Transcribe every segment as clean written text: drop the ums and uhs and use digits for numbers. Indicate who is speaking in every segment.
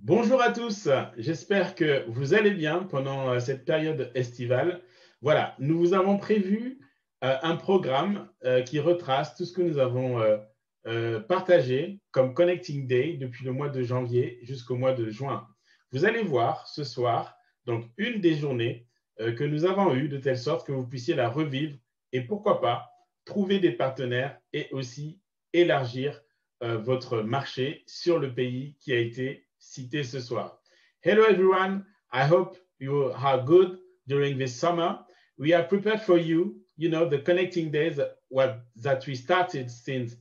Speaker 1: Bonjour à tous, j'espère que vous allez bien pendant cette période estivale. Voilà, nous vous avons prévu un programme qui retrace tout ce que nous avons partagé comme Connecting Day depuis le mois de janvier jusqu'au mois de juin. Vous allez voir ce soir donc une des journées que nous avons eues de telle sorte que vous puissiez la revivre et pourquoi pas trouver des partenaires et aussi élargir votre marché sur le pays qui a été cité ce soir. Hello everyone, I hope you are good during this summer. We are prepared for you, the connecting days that we started since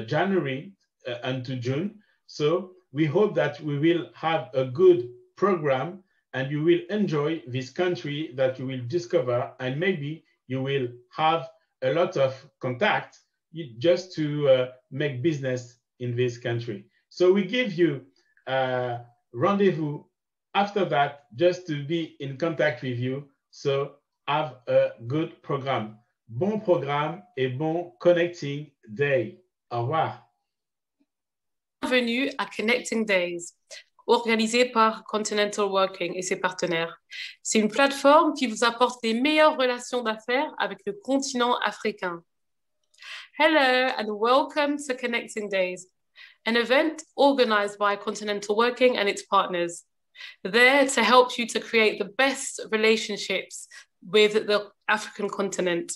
Speaker 1: January until June. So we hope that we will have a good program and you will enjoy this country that you will discover, and maybe you will have a lot of contact just to make business in this country. So we give you rendezvous after that just to be in contact with you. So have a good program. Bon programme et bon Connecting Day. Au revoir.
Speaker 2: Bienvenue à Connecting Days, organisé par Continental Working et ses partenaires. C'est une plateforme qui vous apporte les meilleures relations d'affaires avec le continent africain. Hello and welcome to Connecting Days, an event organized by Continental Working and its partners. There to help you to create the best relationships with the African continent.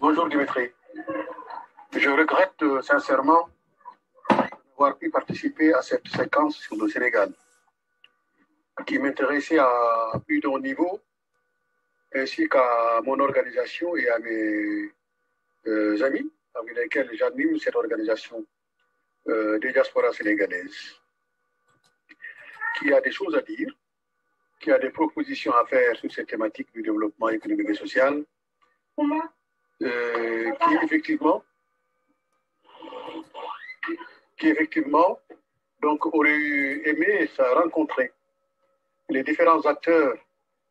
Speaker 3: Bonjour Dimitri. Je regrette sincèrement d'avoir pu participer à cette séquence sur le Sénégal, qui m'intéressait à plus d'un niveau, ainsi qu'à mon organisation et à mes amis avec lesquels j'anime cette organisation des diasporas sénégalaises, qui a des choses à dire, qui a des propositions à faire sur cette thématique du développement économique et social, qui effectivement donc aurait aimé rencontrer les différents acteurs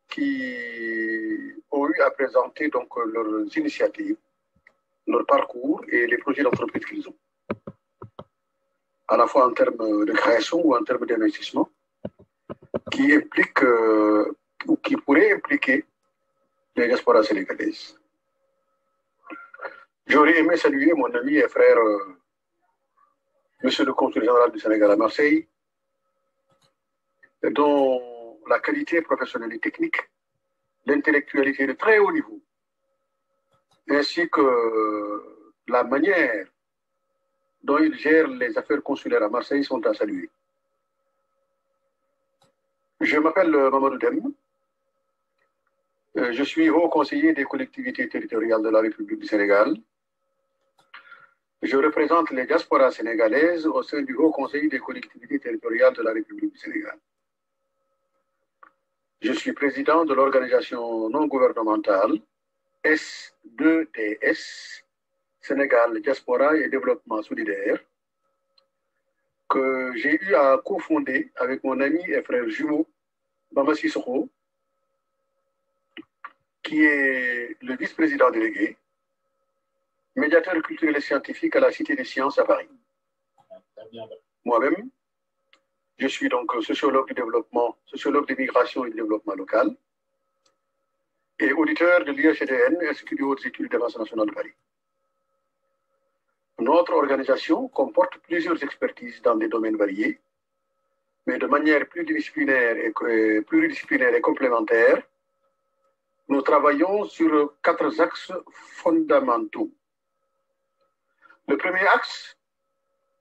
Speaker 3: qui ont eu à présenter donc leurs initiatives, leur parcours et les projets d'entreprise qu'ils ont, à la fois en termes de création ou en termes d'investissement, qui impliquent ou qui pourraient impliquer les diasporas sénégalaises. J'aurais aimé saluer mon ami et frère, Monsieur le Consul général du Sénégal à Marseille, dont la qualité professionnelle et technique, l'intellectualité de très haut niveau, ainsi que la manière dont il gère les affaires consulaires à Marseille sont à saluer. Je m'appelle Mamadou Dem. Je suis haut conseiller des collectivités territoriales de la République du Sénégal. Je représente les diasporas sénégalaises au sein du Haut Conseil des collectivités territoriales de la République du Sénégal. Je suis président de l'organisation non gouvernementale S2DS, Sénégal Diaspora et Développement Solidaire, que j'ai eu à cofonder avec mon ami et frère jumeau, Bamba Sissoko, qui est le vice-président délégué, médiateur culturel et scientifique à la Cité des Sciences à Paris. Moi-même, je suis donc sociologue du développement, sociologue de migration et de développement local et auditeur de l'IHEDN, Institut de hautes études de défense nationale de Paris. Notre organisation comporte plusieurs expertises dans des domaines variés, mais de manière pluridisciplinaire et complémentaire. Nous travaillons sur 4 axes fondamentaux. Le premier axe,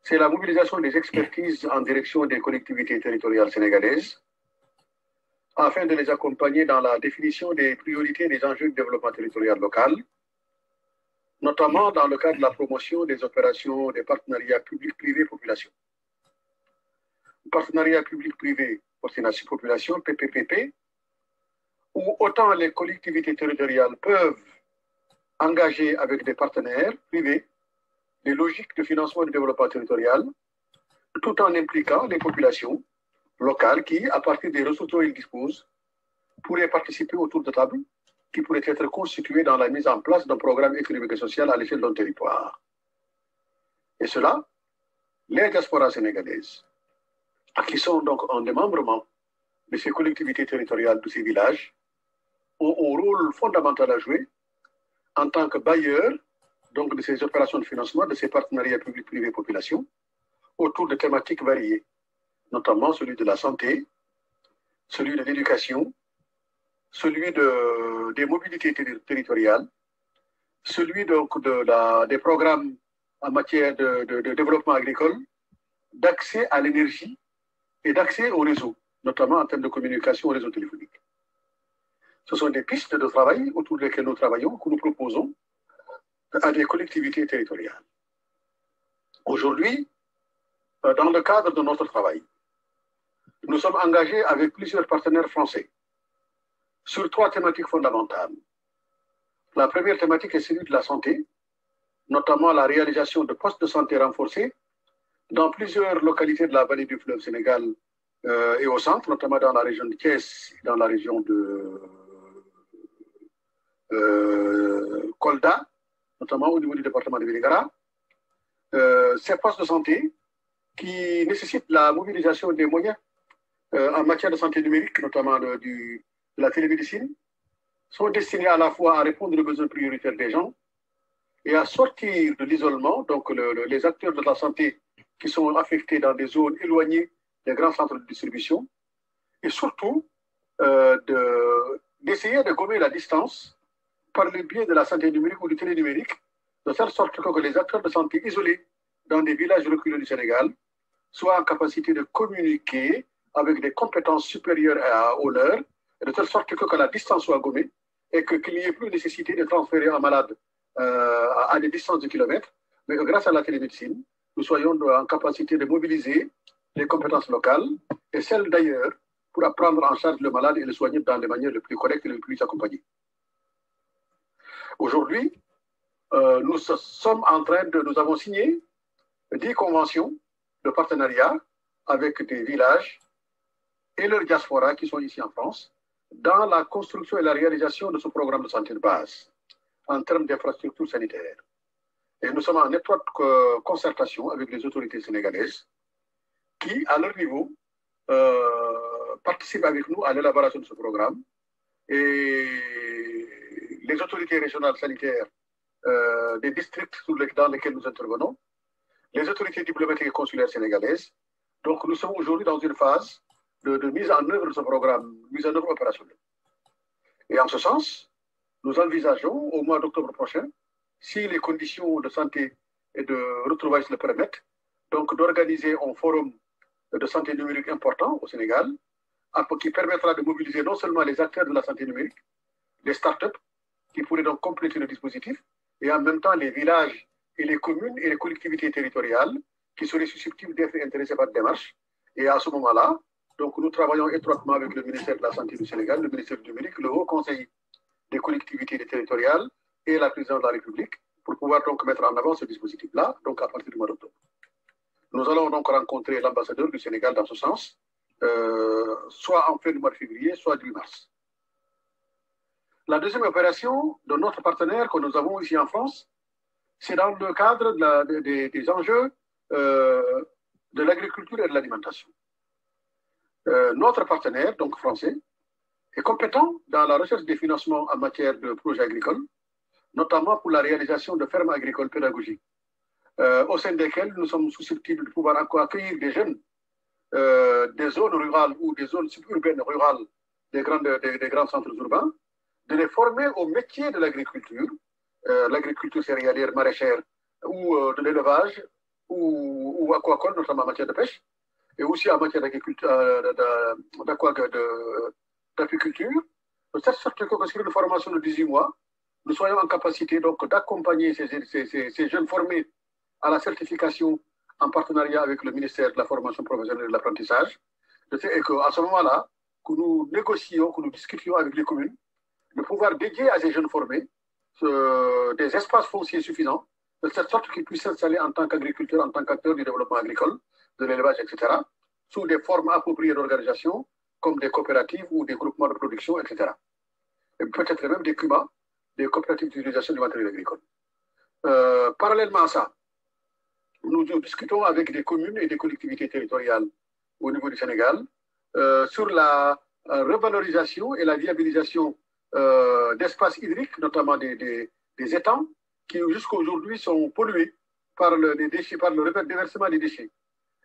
Speaker 3: c'est la mobilisation des expertises en direction des collectivités territoriales sénégalaises afin de les accompagner dans la définition des priorités et des enjeux de développement territorial local, notamment dans le cadre de la promotion des opérations des partenariats publics-privés population. Partenariat public-privé population, PPPP, où autant les collectivités territoriales peuvent engager avec des partenaires privés des logiques de financement du développement territorial, tout en impliquant les populations locales qui, à partir des ressources dont ils disposent, pourraient participer autour de table qui pourraient être constituées dans la mise en place d'un programme économique et social à l'échelle d'un territoire. Et cela, les diasporas sénégalaises, qui sont donc en démembrement de ces collectivités territoriales, de ces villages, ont un rôle fondamental à jouer en tant que bailleurs donc de ces opérations de financement, de ces partenariats publics-privés population, autour de thématiques variées, notamment celui de la santé, celui de l'éducation, celui des mobilités territoriales, celui donc des programmes en matière de développement agricole, d'accès à l'énergie et d'accès au réseau, notamment en termes de communication au réseau téléphonique. Ce sont des pistes de travail autour desquelles nous travaillons, que nous proposons à des collectivités territoriales. Aujourd'hui, dans le cadre de notre travail, nous sommes engagés avec plusieurs partenaires français sur 3 thématiques fondamentales. La première thématique est celle de la santé, notamment la réalisation de postes de santé renforcés dans plusieurs localités de la vallée du fleuve Sénégal et au centre, notamment dans la région de Thiès, dans la région de Kolda, notamment au niveau du département de Vélingara. Ces postes de santé qui nécessitent la mobilisation des moyens en matière de santé numérique, notamment de la télémédecine, sont destinés à la fois à répondre aux besoins prioritaires des gens et à sortir de l'isolement, donc les acteurs de la santé qui sont affectés dans des zones éloignées des grands centres de distribution, et surtout d'essayer de gommer la distance par le biais de la santé numérique ou du télénumérique, de telle sorte que les acteurs de santé isolés dans des villages reculés du Sénégal soient en capacité de communiquer avec des compétences supérieures aux leurs, et de telle sorte que la distance soit gommée et qu'il n'y ait plus nécessité de transférer un malade à des distances de kilomètres, mais que grâce à la télémédecine, nous soyons en capacité de mobiliser les compétences locales et celles d'ailleurs pour prendre en charge le malade et le soigner dans les manières les plus correctes et les plus accompagnées. Aujourd'hui, nous avons signé 10 conventions de partenariat avec des villages et leurs diasporas qui sont ici en France dans la construction et la réalisation de ce programme de santé de base en termes d'infrastructures sanitaires. Et nous sommes en étroite concertation avec les autorités sénégalaises qui, à leur niveau, participent avec nous à l'élaboration de ce programme. Et les autorités régionales sanitaires des districts dans lesquels nous intervenons, les autorités diplomatiques et consulaires sénégalaises. Donc, nous sommes aujourd'hui dans une phase de mise en œuvre de ce programme, mise en œuvre opérationnelle. Et en ce sens, nous envisageons au mois d'octobre prochain, si les conditions de santé et de retrouvailles le permettent, donc d'organiser un forum de santé numérique important au Sénégal, qui permettra de mobiliser non seulement les acteurs de la santé numérique, les startups, qui pourraient donc compléter le dispositif, et en même temps les villages et les communes et les collectivités territoriales qui seraient susceptibles d'être intéressés par la démarche. Et à ce moment-là, donc nous travaillons étroitement avec le ministère de la Santé du Sénégal, le ministère du Numérique, le Haut Conseil des collectivités territoriales et la présidence de la République pour pouvoir donc mettre en avant ce dispositif-là, donc à partir du mois d'octobre. Nous allons donc rencontrer l'ambassadeur du Sénégal dans ce sens, soit en fin du mois de février, soit du mars. La deuxième opération de notre partenaire que nous avons ici en France, c'est dans le cadre des enjeux de l'agriculture et de l'alimentation. Notre partenaire, donc français, est compétent dans la recherche des financements en matière de projets agricoles, notamment pour la réalisation de fermes agricoles pédagogiques, au sein desquelles nous sommes susceptibles de pouvoir accueillir des jeunes des zones rurales ou des zones suburbaines rurales des grands centres urbains, de les former au métier de l'agriculture céréalière, maraîchère ou de l'élevage ou aquacole, notamment en matière de pêche, et aussi en matière d'apiculture, de telle sorte que sur une formation de 18 mois, nous soyons en capacité donc d'accompagner ces jeunes formés à la certification en partenariat avec le ministère de la formation professionnelle et de l'apprentissage. Et qu'à ce moment-là, que nous négocions, que nous discutions avec les communes, de pouvoir dédier à ces jeunes formés des espaces fonciers suffisants, de cette sorte qu'ils puissent s'installer en tant qu'agriculteurs, en tant qu'acteurs du développement agricole, de l'élevage, etc., sous des formes appropriées d'organisation, comme des coopératives ou des groupements de production, etc. Et peut-être même des CUMA, des coopératives d'utilisation du matériel agricole. Parallèlement à ça, nous discutons avec des communes et des collectivités territoriales au niveau du Sénégal sur la revalorisation et la viabilisation d'espaces hydriques, notamment des étangs, qui jusqu'à aujourd'hui sont pollués par les déchets, par le déversement des déchets.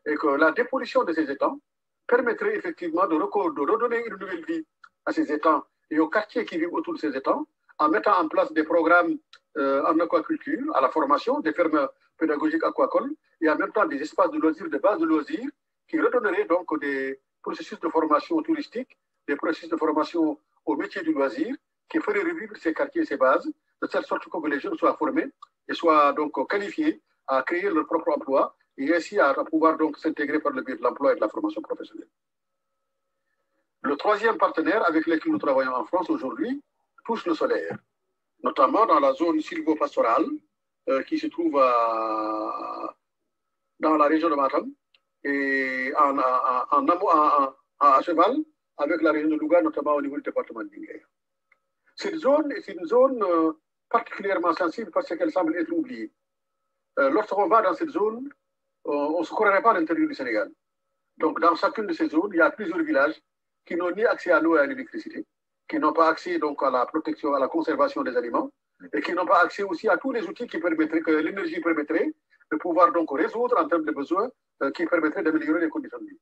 Speaker 3: Et que la dépollution de ces étangs permettrait effectivement de redonner une nouvelle vie à ces étangs et aux quartiers qui vivent autour de ces étangs, en mettant en place des programmes en aquaculture, à la formation, des fermes pédagogiques aquacoles, et en même temps des espaces de loisirs, de base de loisirs, qui redonneraient donc des processus de formation touristique, des processus de formation au métier du loisir, qui feraient revivre ces quartiers et ces bases, de telle sorte que les jeunes soient formés et soient donc qualifiés à créer leur propre emploi et ainsi à pouvoir donc s'intégrer par le biais de l'emploi et de la formation professionnelle. Le troisième partenaire avec lequel nous travaillons en France aujourd'hui touche le solaire, notamment dans la zone sylvo-pastorale qui se trouve dans la région de Matam et à cheval avec la région de Louga, notamment au niveau du département de Linguère. Cette zone est une zone particulièrement sensible parce qu'elle semble être oubliée. Lorsqu'on va dans cette zone, on ne se croirait pas à l'intérieur du Sénégal. Donc, dans chacune de ces zones, il y a plusieurs villages qui n'ont ni accès à l'eau et à l'électricité, qui n'ont pas accès donc à la protection, à la conservation des aliments, et qui n'ont pas accès aussi à tous les outils qui permettraient, que l'énergie permettrait de pouvoir donc résoudre en termes de besoins qui permettraient d'améliorer les conditions de vie.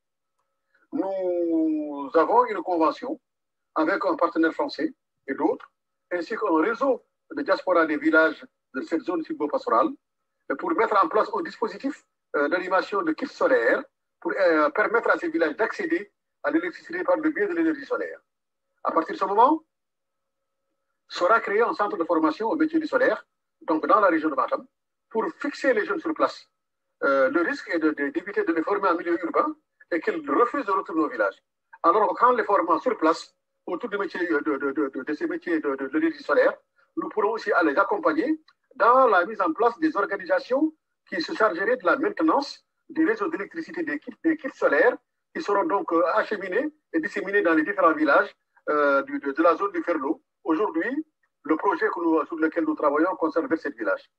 Speaker 3: Nous avons une convention avec un partenaire français et d'autres, ainsi qu'un réseau de diaspora des villages de cette zone sylvo-pastorale, pour mettre en place un dispositif d'animation de kits solaires pour permettre à ces villages d'accéder à l'électricité par le biais de l'énergie solaire. À partir de ce moment, sera créé un centre de formation au métier du solaire, donc dans la région de Matam, pour fixer les jeunes sur place. Le risque est d'éviter de les former en milieu urbain et qu'ils refusent de retourner au village. Alors que quand les formant sur place, autour de ces métiers de l'énergie solaire, nous pourrons aussi les accompagner dans la mise en place des organisations qui se chargeraient de la maintenance des réseaux d'électricité des kits solaires qui seront donc acheminés et disséminés dans les différents villages de la zone du Ferlo. Aujourd'hui, le projet sur lequel nous travaillons concerne 27 villages.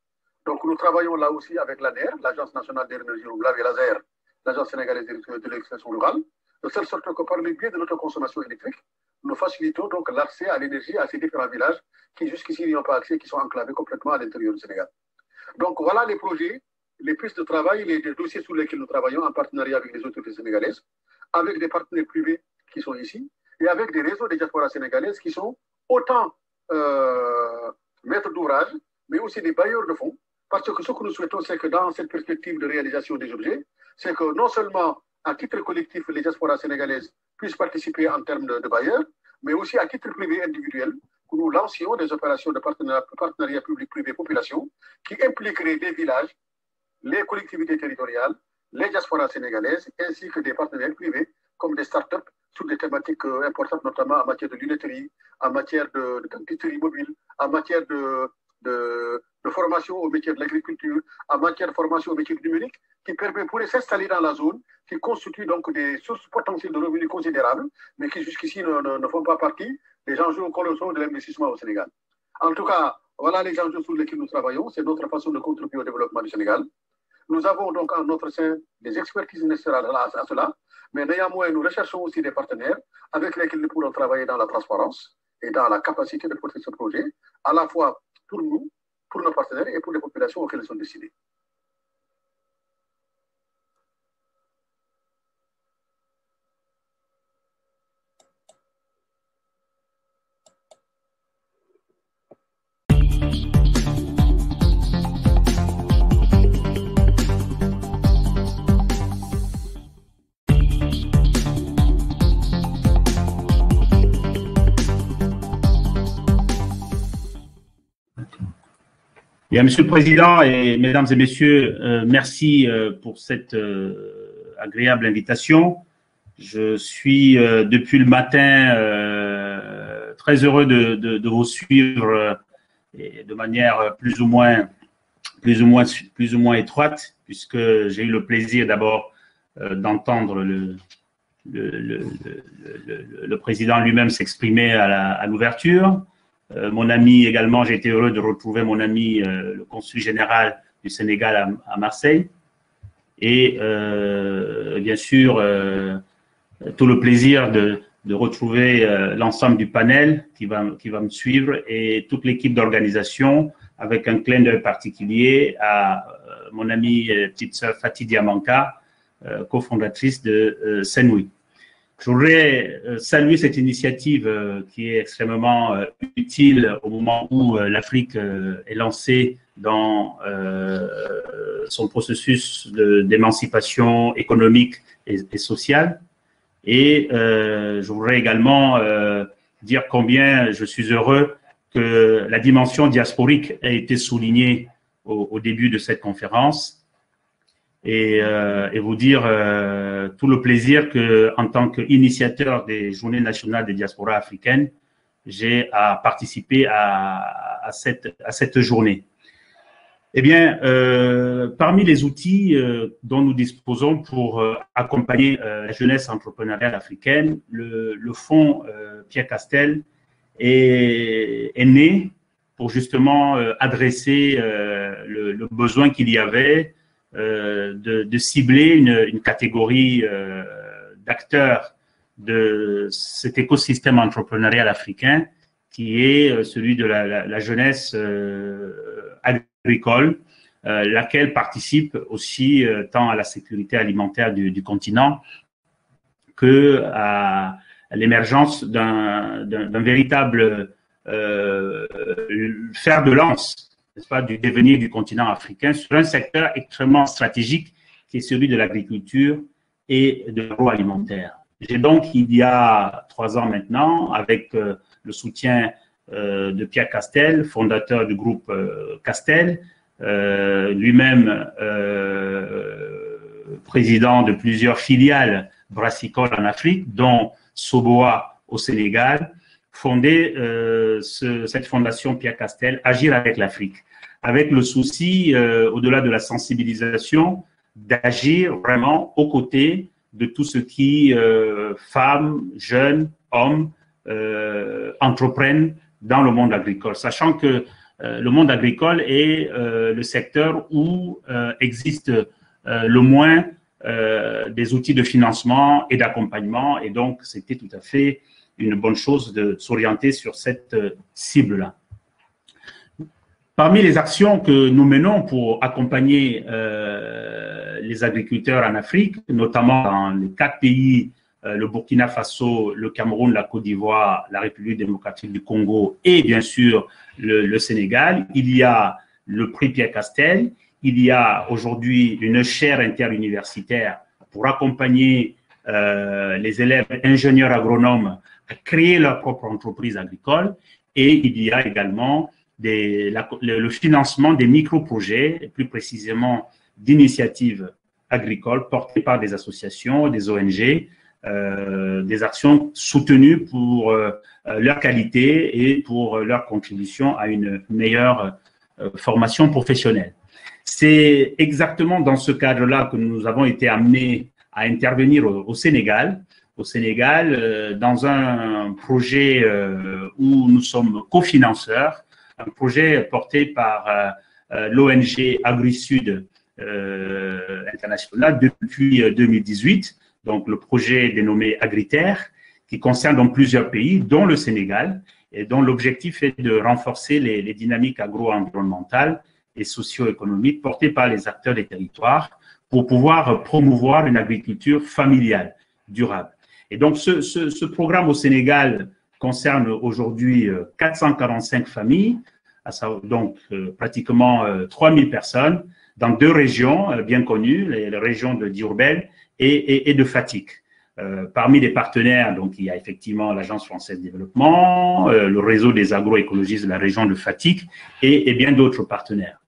Speaker 3: Donc nous travaillons là aussi avec l'ANER, l'Agence nationale de l'énergie renouvelable, et l'ASER, l'Agence sénégalaise de l'extension rurale, de telle sorte que par le biais de l'autoconsommation électrique, nous facilitons donc l'accès à l'énergie à ces différents villages qui jusqu'ici n'y ont pas accès, qui sont enclavés complètement à l'intérieur du Sénégal. Donc voilà les projets, les pistes de travail, les dossiers sur lesquels nous travaillons en partenariat avec les autorités sénégalaises, avec des partenaires privés qui sont ici, et avec des réseaux de diaspora sénégalaises qui sont autant maîtres d'ouvrage, mais aussi des bailleurs de fonds, parce que ce que nous souhaitons, c'est que dans cette perspective de réalisation des objets, c'est que non seulement à titre collectif, les diasporas sénégalaises puissent participer en termes de bailleurs, mais aussi à titre privé individuel, que nous lancions des opérations de partenariat public-privé-population qui impliqueraient les villages, les collectivités territoriales, les diasporas sénégalaises, ainsi que des partenaires privés, comme des startups, sur des thématiques importantes, notamment en matière de lunetterie, en matière de dentisterie mobile, en matière de formation au métier de l'agriculture, en matière de formation au métier du numérique, qui pourraient s'installer dans la zone, qui constituent donc des sources potentielles de revenus considérables, mais qui jusqu'ici ne font pas partie des enjeux colossaux de l'investissement au Sénégal. En tout cas, voilà les enjeux sur lesquels nous travaillons, c'est notre façon de contribuer au développement du Sénégal. Nous avons donc en notre sein des expertises nécessaires à cela, mais néanmoins, nous recherchons aussi des partenaires avec lesquels nous pourrons travailler dans la transparence et dans la capacité de porter ce projet, à la fois pour nous, pour nos partenaires et pour les populations auxquelles ils sont destinés.
Speaker 4: Bien, Monsieur le Président et Mesdames et Messieurs, merci pour cette agréable invitation. Je suis depuis le matin très heureux de vous suivre de manière plus ou moins étroite, puisque j'ai eu le plaisir d'abord d'entendre le président lui-même s'exprimer à l'ouverture. Mon ami également, j'ai été heureux de retrouver mon ami, le consul général du Sénégal à Marseille. Et bien sûr, tout le plaisir de retrouver l'ensemble du panel qui va me suivre et toute l'équipe d'organisation, avec un clin d'œil particulier à mon amie petite sœur Fatih Diamanka, cofondatrice de Senwi. Je voudrais saluer cette initiative qui est extrêmement utile au moment où l'Afrique est lancée dans son processus d'émancipation économique et sociale. Et je voudrais également dire combien je suis heureux que la dimension diasporique ait été soulignée au début de cette conférence. Et vous dire tout le plaisir que, en tant qu'initiateur des Journées nationales des diasporas africaines, j'ai à participer à cette journée. Eh bien, parmi les outils dont nous disposons pour accompagner la jeunesse entrepreneuriale africaine, le fonds Pierre Castel est né pour justement adresser le besoin qu'il y avait de cibler une catégorie d'acteurs de cet écosystème entrepreneurial africain qui est celui de la jeunesse agricole, laquelle participe aussi tant à la sécurité alimentaire du continent que à l'émergence d'un véritable fer de lance, n'est-ce pas, du devenir du continent africain sur un secteur extrêmement stratégique qui est celui de l'agriculture et de l'agroalimentaire. J'ai donc, il y a 3 ans maintenant, avec le soutien de Pierre Castel, fondateur du groupe Castel, lui-même président de plusieurs filiales brassicoles en Afrique, dont Soboa au Sénégal, fondé cette fondation Pierre Castel, Agir avec l'Afrique, avec le souci, au-delà de la sensibilisation, d'agir vraiment aux côtés de tout ce qui, femmes, jeunes, hommes, entreprennent dans le monde agricole, sachant que le monde agricole est le secteur où existe le moins des outils de financement et d'accompagnement, et donc c'était tout à fait une bonne chose de s'orienter sur cette cible-là. Parmi les actions que nous menons pour accompagner les agriculteurs en Afrique, notamment dans les 4 pays, le Burkina Faso, le Cameroun, la Côte d'Ivoire, la République démocratique du Congo et bien sûr le Sénégal, il y a le prix Pierre Castel, il y a aujourd'hui une chaire interuniversitaire pour accompagner les élèves ingénieurs agronomes à créer leur propre entreprise agricole, et il y a également le financement des micro-projets, et plus précisément d'initiatives agricoles portées par des associations, des ONG, des actions soutenues pour leur qualité et pour leur contribution à une meilleure formation professionnelle. C'est exactement dans ce cadre-là que nous avons été amenés à intervenir au Sénégal. Au Sénégal, dans un projet où nous sommes cofinanceurs, un projet porté par l'ONG AgriSud International depuis 2018, donc le projet dénommé Agriterre, qui concerne donc plusieurs pays, dont le Sénégal, et dont l'objectif est de renforcer les dynamiques agro-environnementales et socio-économiques portées par les acteurs des territoires pour pouvoir promouvoir une agriculture familiale, durable. Et donc, ce programme au Sénégal concerne aujourd'hui 445 familles, donc pratiquement 3000 personnes, dans 2 régions bien connues, les régions de Diourbel et de Fatick. Parmi les partenaires, donc, il y a effectivement l'Agence française de développement, le réseau des agroécologistes de la région de Fatick et bien d'autres partenaires.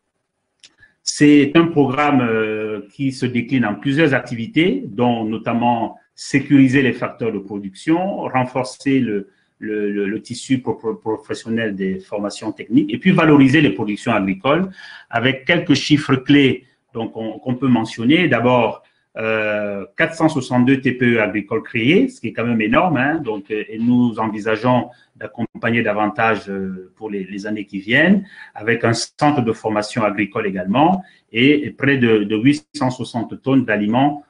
Speaker 4: C'est un programme qui se décline en plusieurs activités, dont notamment sécuriser les facteurs de production, renforcer le tissu professionnel des formations techniques et puis valoriser les productions agricoles avec quelques chiffres clés qu'on peut mentionner. D'abord, 462 TPE agricoles créés, ce qui est quand même énorme, hein, donc, et nous envisageons d'accompagner davantage pour les années qui viennent, avec un centre de formation agricole également et près de 860 tonnes d'aliments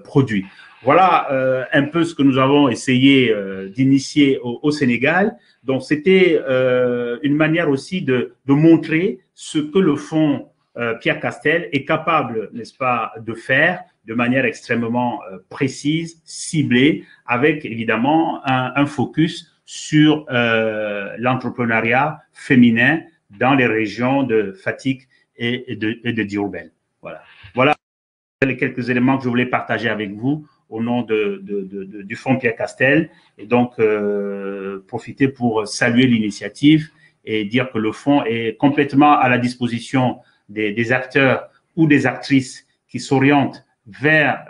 Speaker 4: produits. Voilà un peu ce que nous avons essayé d'initier au Sénégal. Donc, c'était une manière aussi de montrer ce que le fonds Pierre Castel est capable, n'est-ce pas, de faire de manière extrêmement précise, ciblée, avec évidemment un focus sur l'entrepreneuriat féminin dans les régions de Fatick et de Diourbel. Voilà. Voilà les quelques éléments que je voulais partager avec vous au nom du fonds Pierre Castel. Et donc, profiter pour saluer l'initiative et dire que le fonds est complètement à la disposition des acteurs ou des actrices qui s'orientent vers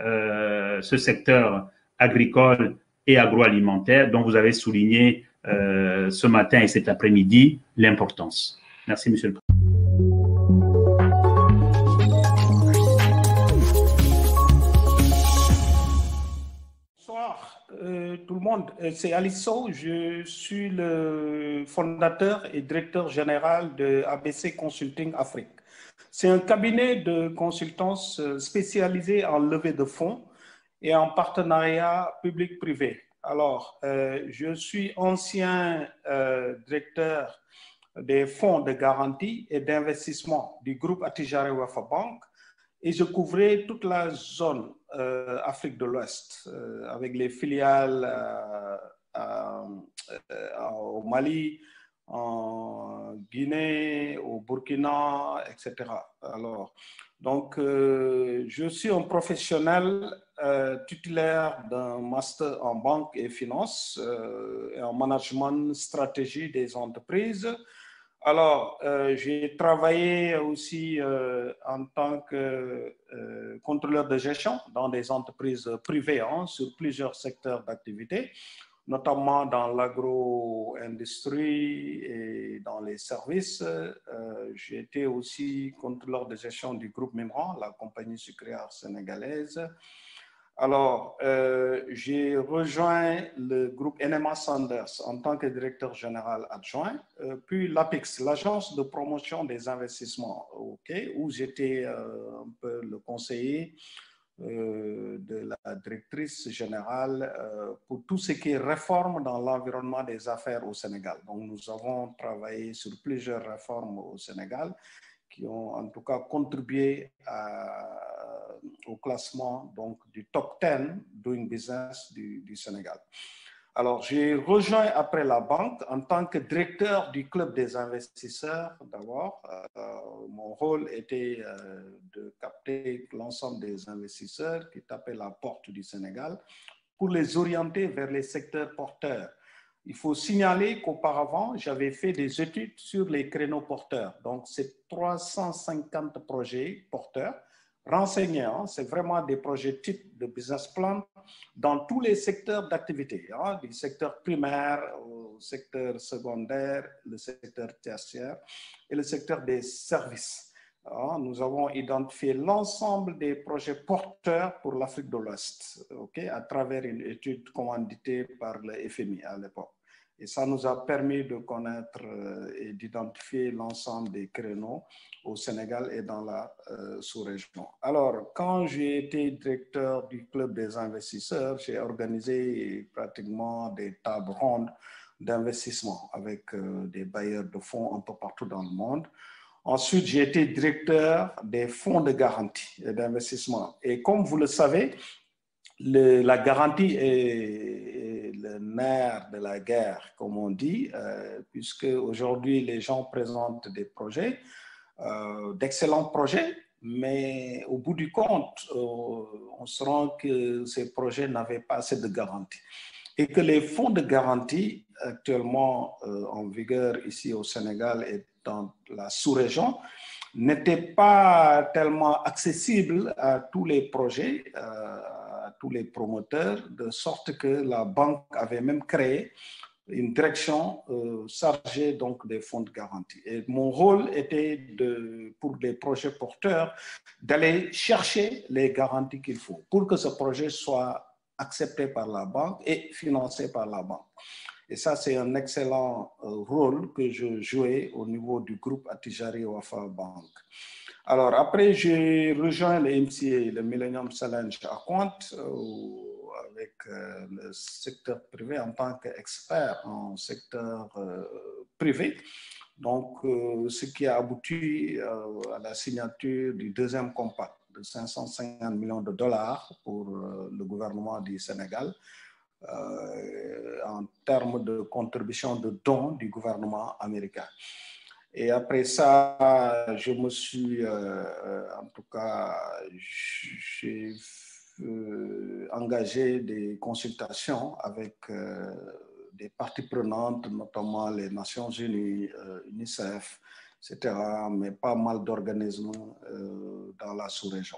Speaker 4: ce secteur agricole et agroalimentaire dont vous avez souligné ce matin et cet après-midi l'importance. Merci, Monsieur le Président.
Speaker 5: Bonsoir tout le monde, c'est Alice Sow, je suis le fondateur et directeur général de ABC Consulting Afrique. C'est un cabinet de consultance spécialisé en levée de fonds et en partenariat public-privé. Alors, je suis ancien directeur des fonds de garantie et d'investissement du groupe Attijari Wafa Bank et je couvrais toute la zone Afrique de l'Ouest avec les filiales au Mali, en Guinée, au Burkina, etc. Alors, donc, je suis un professionnel titulaire d'un master en banque et finance et en management stratégie des entreprises. Alors, j'ai travaillé aussi en tant que contrôleur de gestion dans des entreprises privées sur plusieurs secteurs d'activité, notamment dans l'agro-industrie et dans les services. J'ai été aussi contrôleur de gestion du groupe Mimran, la compagnie sucrière sénégalaise. Alors, j'ai rejoint le groupe NMA Sanders en tant que directeur général adjoint, puis l'APIX, l'agence de promotion des investissements, où j'étais un peu le conseiller de la directrice générale pour tout ce qui est réforme dans l'environnement des affaires au Sénégal. Donc, nous avons travaillé sur plusieurs réformes au Sénégal qui ont en tout cas contribué au classement donc, du top 10 Doing Business du Sénégal. Alors, j'ai rejoint après la banque en tant que directeur du club des investisseurs d'abord. Mon rôle était de capter l'ensemble des investisseurs qui tapaient la porte du Sénégal pour les orienter vers les secteurs porteurs. Il faut signaler qu'auparavant, j'avais fait des études sur les créneaux porteurs. Donc, c'est 350 projets porteurs renseignés. C'est vraiment des projets types de business plan dans tous les secteurs d'activité, du secteur primaire au secteur secondaire, le secteur tertiaire et le secteur des services. Nous avons identifié l'ensemble des projets porteurs pour l'Afrique de l'Ouest, à travers une étude commanditée par le FMI à l'époque. Et ça nous a permis de connaître et d'identifier l'ensemble des créneaux au Sénégal et dans la sous-région. Alors, quand j'ai été directeur du club des investisseurs, j'ai organisé pratiquement des tables rondes d'investissement avec des bailleurs de fonds un peu partout dans le monde. Ensuite, j'ai été directeur des fonds de garantie et d'investissement. Et comme vous le savez, la garantie est le nerf de la guerre, comme on dit, puisque aujourd'hui, les gens présentent des projets, d'excellents projets, mais au bout du compte, on se rend que ces projets n'avaient pas assez de garantie. Et que les fonds de garantie actuellement en vigueur ici au Sénégal et dans la sous-région n'était pas tellement accessible à tous les projets, à tous les promoteurs, de sorte que la banque avait même créé une direction chargée donc des fonds de garantie. Et mon rôle était, pour les projets porteurs, d'aller chercher les garanties qu'il faut pour que ce projet soit accepté par la banque et financé par la banque. Et ça, c'est un excellent rôle que je jouais au niveau du groupe Attijari Wafa Bank. Alors, après, j'ai rejoint le MCA, le Millennium Challenge Account, avec le secteur privé en tant qu'expert en secteur privé. Donc, ce qui a abouti à la signature du deuxième compact de 550 millions de dollars pour le gouvernement du Sénégal en termes de contribution de dons du gouvernement américain. Et après ça, je me suis, en tout cas, j'ai engagé des consultations avec des parties prenantes, notamment les Nations Unies, UNICEF, etc., mais pas mal d'organismes dans la sous-région.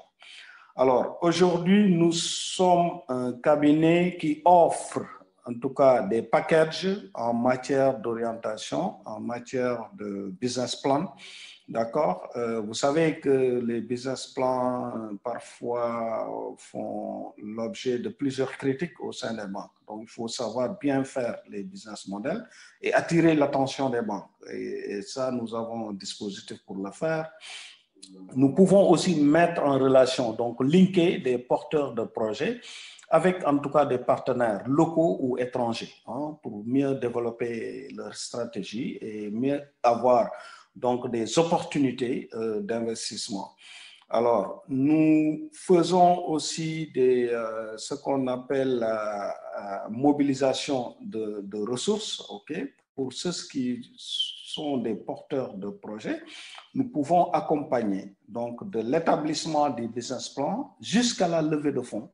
Speaker 5: Alors, aujourd'hui, nous sommes un cabinet qui offre en tout cas des packages en matière d'orientation, en matière de business plan. D'accord? Vous savez que les business plans parfois font l'objet de plusieurs critiques au sein des banques. Donc, il faut savoir bien faire les business models et attirer l'attention des banques. Et ça, nous avons un dispositif pour le faire. Nous pouvons aussi mettre en relation, donc linker des porteurs de projets avec en tout cas des partenaires locaux ou étrangers pour mieux développer leur stratégie et mieux avoir donc des opportunités d'investissement. Alors, nous faisons aussi ce qu'on appelle la mobilisation de ressources, pour ceux qui sont des porteurs de projets. Nous pouvons accompagner donc de l'établissement du business plan jusqu'à la levée de fonds.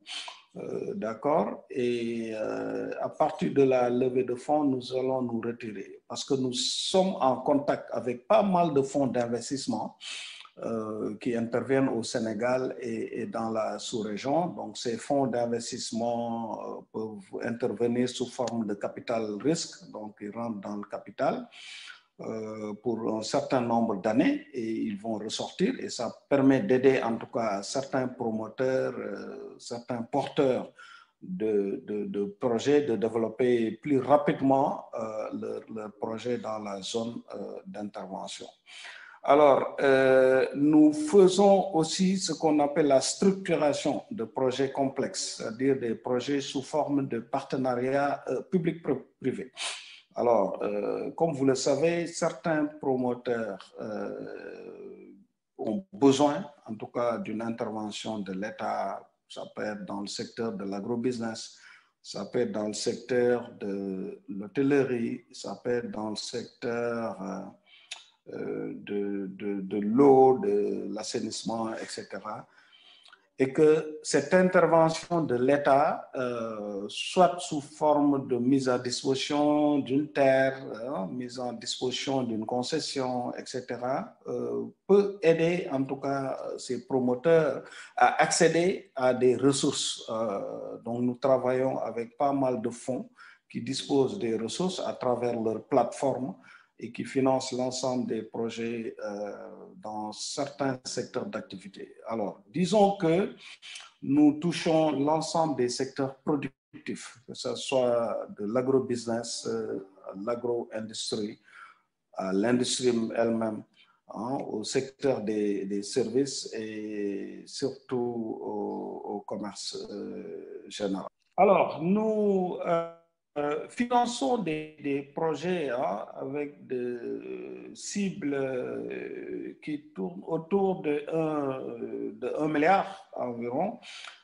Speaker 5: D'accord? Et à partir de la levée de fonds, nous allons nous retirer parce que nous sommes en contact avec pas mal de fonds d'investissement qui interviennent au Sénégal et dans la sous-région. Donc, ces fonds d'investissement peuvent intervenir sous forme de capital risque, donc ils rentrent dans le capital pour un certain nombre d'années et ils vont ressortir et ça permet d'aider en tout cas certains promoteurs, certains porteurs de projets de développer plus rapidement leur projet dans la zone d'intervention. Alors, nous faisons aussi ce qu'on appelle la structuration de projets complexes, c'est-à-dire des projets sous forme de partenariat public-privé. Alors, comme vous le savez, certains promoteurs ont besoin, en tout cas, d'une intervention de l'État. Ça peut être dans le secteur de l'agrobusiness, ça peut être dans le secteur de l'hôtellerie, ça peut être dans le secteur de l'eau, de l'assainissement, etc. Et que cette intervention de l'État, soit sous forme de mise à disposition d'une terre, mise à disposition d'une concession, etc., peut aider en tout cas ces promoteurs à accéder à des ressources. Donc nous travaillons avec pas mal de fonds qui disposent des ressources à travers leur plateforme et qui financent l'ensemble des projets dans certains secteurs d'activité. Alors, disons que nous touchons l'ensemble des secteurs productifs, que ce soit de l'agrobusiness, à l'agro-industrie, à l'industrie elle-même, au secteur des services et surtout au commerce général. Alors, nous finançons des projets avec des cibles qui tournent autour de 1 milliard environ,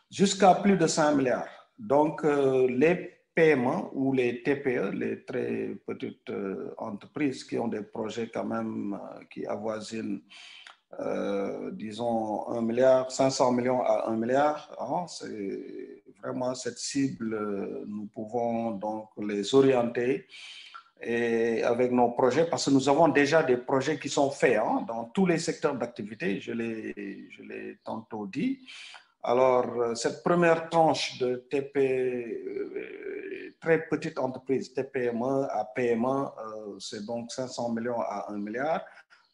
Speaker 5: jusqu'à plus de 5 milliards. Donc, les PME ou les TPE, les très petites entreprises qui ont des projets quand même qui avoisinent, disons, 1 milliard, 500 millions à 1 milliard, c'est vraiment cette cible, nous pouvons donc les orienter et avec nos projets, parce que nous avons déjà des projets qui sont faits hein, dans tous les secteurs d'activité, je l'ai tantôt dit. Alors, cette première tranche de très petite entreprise, TPME à PME, c'est donc 500 millions à 1 milliard,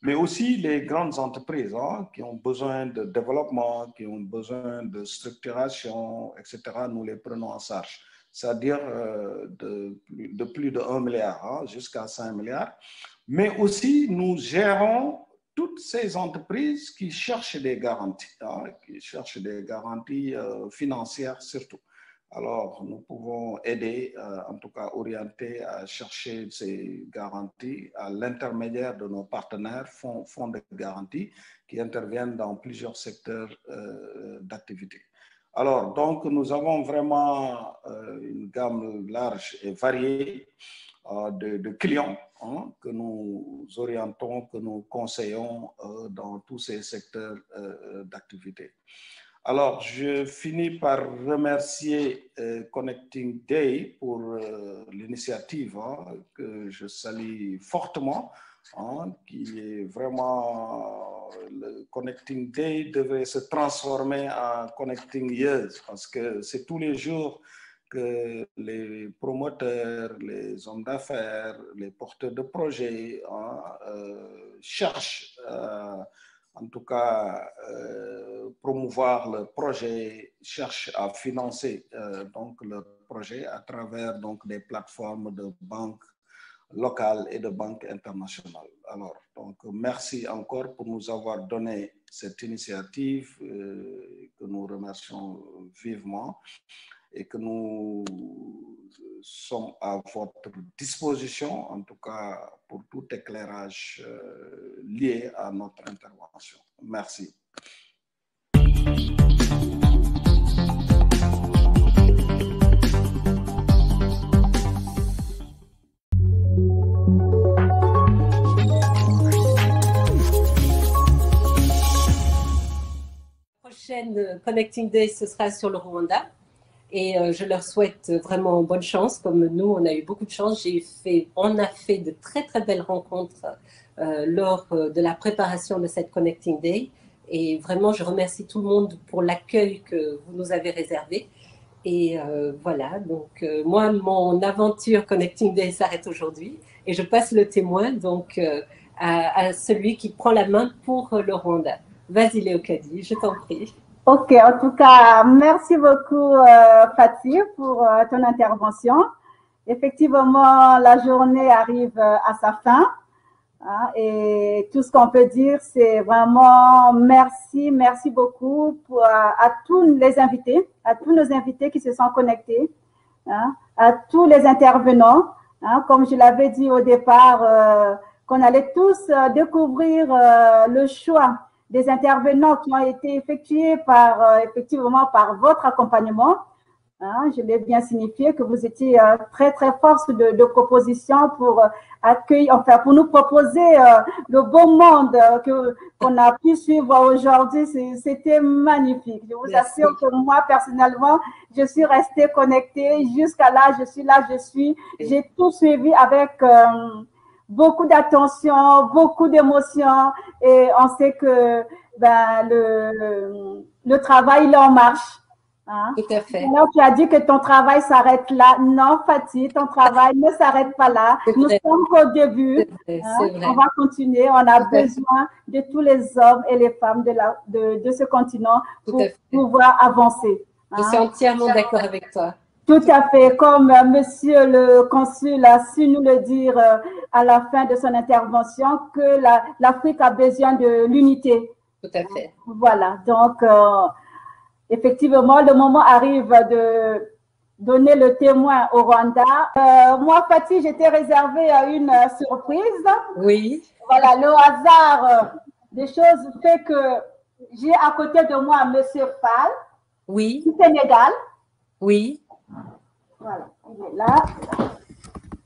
Speaker 5: mais aussi les grandes entreprises hein, qui ont besoin de développement, qui ont besoin de structuration, etc., nous les prenons en charge. C'est-à-dire de plus de 1 milliard hein, jusqu'à 5 milliards. Mais aussi, nous gérons toutes ces entreprises qui cherchent des garanties, hein, qui cherchent des garanties financières surtout. Alors, nous pouvons aider, en tout cas orienter à chercher ces garanties à l'intermédiaire de nos partenaires fonds de garantie qui interviennent dans plusieurs secteurs d'activité. Alors, donc, nous avons vraiment une gamme large et variée de clients hein, que nous orientons, que nous conseillons dans tous ces secteurs d'activité. Alors, je finis par remercier Connecting Day pour l'initiative hein, que je salue fortement, hein, qui est vraiment, le Connecting Day devrait se transformer en Connecting Years, parce que c'est tous les jours que les promoteurs, les hommes d'affaires, les porteurs de projets hein, cherchent en tout cas promouvoir le projet, cherchent à financer donc le projet à travers donc des plateformes de banques locales et de banques internationales. Alors, donc merci encore pour nous avoir donné cette initiative que nous remercions vivement et que nous sommes à votre disposition, en tout cas pour tout éclairage lié à notre intervention. Merci.
Speaker 6: La prochaine Connecting Day, ce sera sur le Rwanda. Et je leur souhaite vraiment bonne chance. Comme nous, on a eu beaucoup de chance. On a fait de très, très belles rencontres lors de la préparation de cette Connecting Day. Et vraiment, je remercie tout le monde pour l'accueil que vous nous avez réservé. Et voilà, donc moi, mon aventure Connecting Day s'arrête aujourd'hui. Et je passe le témoin donc, à celui qui prend la main pour le Rwanda. Vas-y, Léocadie, je t'en prie.
Speaker 7: Ok, en tout cas, merci beaucoup Fatih pour ton intervention. Effectivement, la journée arrive à sa fin hein, et tout ce qu'on peut dire, c'est vraiment merci beaucoup à tous les invités, à tous nos invités qui se sont connectés, hein, à tous les intervenants. Hein, comme je l'avais dit au départ, qu'on allait tous découvrir le choix des intervenants qui ont été effectués effectivement par votre accompagnement. Hein, je l'ai bien signifié que vous étiez très force de proposition pour accueillir, enfin pour nous proposer le beau monde qu'on a pu suivre aujourd'hui. C'était magnifique. Je vous assure que moi personnellement, je suis restée connectée jusqu'à là. Je suis. J'ai tout suivi avec beaucoup d'attention, beaucoup d'émotion, et on sait que le travail il est en marche. Hein? Tout à fait. Alors, tu as dit que ton travail s'arrête là. Non, Fatih, ton travail ne s'arrête pas là. Nous sommes qu'au début. Hein? On va continuer. On a besoin de tous les hommes et les femmes de ce continent pour pouvoir avancer.
Speaker 6: Hein? Je suis entièrement d'accord avec toi.
Speaker 7: Tout à fait, comme Monsieur le Consul a su nous le dire à la fin de son intervention, que l'Afrique a besoin de l'unité.
Speaker 6: Tout à fait.
Speaker 7: Voilà, donc effectivement, le moment arrive de donner le témoin au Rwanda. Moi, Fatih, j'étais réservée à une surprise.
Speaker 6: Oui.
Speaker 7: Voilà, le hasard des choses fait que j'ai à côté de moi Monsieur Fall.
Speaker 6: Oui.
Speaker 7: Du Sénégal.
Speaker 6: Oui.
Speaker 7: Voilà, il est là.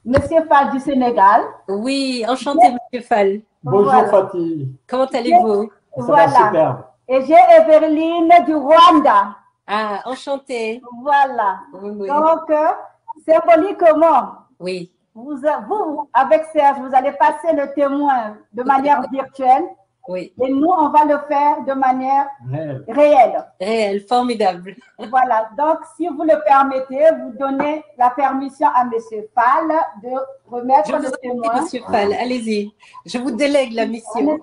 Speaker 7: Monsieur Fall du Sénégal.
Speaker 6: Oui, enchanté, Monsieur Fall.
Speaker 8: Bonjour,
Speaker 7: voilà.
Speaker 8: Fatih.
Speaker 6: Comment allez-vous?
Speaker 7: Voilà.
Speaker 8: Superbe.
Speaker 7: Et j'ai Everline du Rwanda.
Speaker 6: Ah, enchantée.
Speaker 7: Voilà.
Speaker 6: Oui.
Speaker 7: Donc, symboliquement,
Speaker 6: oui.
Speaker 7: vous, avec Serge, vous allez passer le témoin de manière virtuelle.
Speaker 6: Oui.
Speaker 7: Et nous, on va le faire de manière réelle.
Speaker 6: Réel, formidable.
Speaker 7: Voilà. Donc, si vous le permettez, vous donnez la permission à M. Fall de remettre le témoin.
Speaker 6: Monsieur Fall, allez-y. Je vous délègue la mission.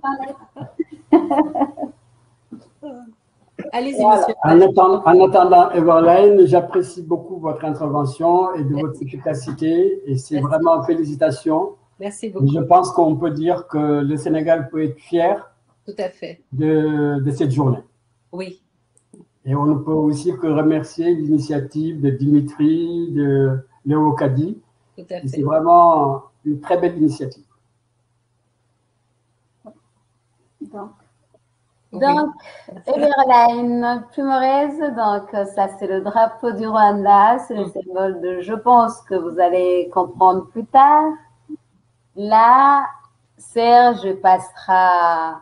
Speaker 6: Allez-y,
Speaker 7: Voilà.
Speaker 6: monsieur Fall.
Speaker 8: En attendant, Everline, j'apprécie beaucoup votre intervention et de votre efficacité. Et c'est vraiment félicitations.
Speaker 6: Merci beaucoup.
Speaker 8: Je pense qu'on peut dire que le Sénégal peut être fier
Speaker 6: Tout à fait.
Speaker 8: de cette journée.
Speaker 6: Oui.
Speaker 8: Et on ne peut aussi que remercier l'initiative de Dimitri, de Léo Kadi.
Speaker 6: Tout à fait.
Speaker 8: C'est vraiment une très belle initiative.
Speaker 9: Donc, Everline Primorez, donc ça c'est le drapeau du Rwanda, c'est le symbole de je pense que vous allez comprendre plus tard. Là, Serge passera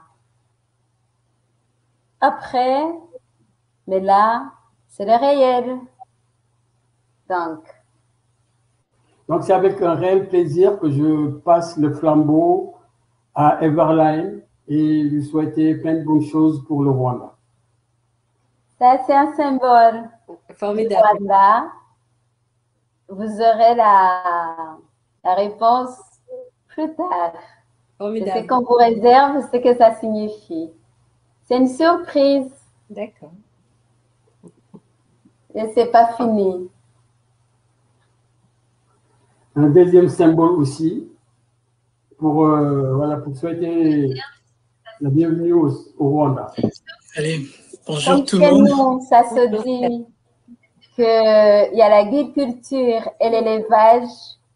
Speaker 9: après, mais là, c'est le réel.
Speaker 8: Donc, c'est avec un réel plaisir que je passe le flambeau à Everline et lui souhaiter plein de bonnes choses pour le Rwanda.
Speaker 9: Ça, c'est un symbole
Speaker 6: formidable.
Speaker 9: du Rwanda. Vous aurez la réponse plus tard.
Speaker 6: Formidable.
Speaker 9: C'est qu'on vous réserve ce que ça signifie. C'est une surprise.
Speaker 6: D'accord.
Speaker 9: Et c'est pas fini.
Speaker 8: Un deuxième symbole aussi pour souhaiter la bienvenue au Rwanda.
Speaker 10: Allez, bonjour
Speaker 9: Comme
Speaker 10: tout le monde.
Speaker 9: Ça se dit qu'il y a l'agriculture et l'élevage.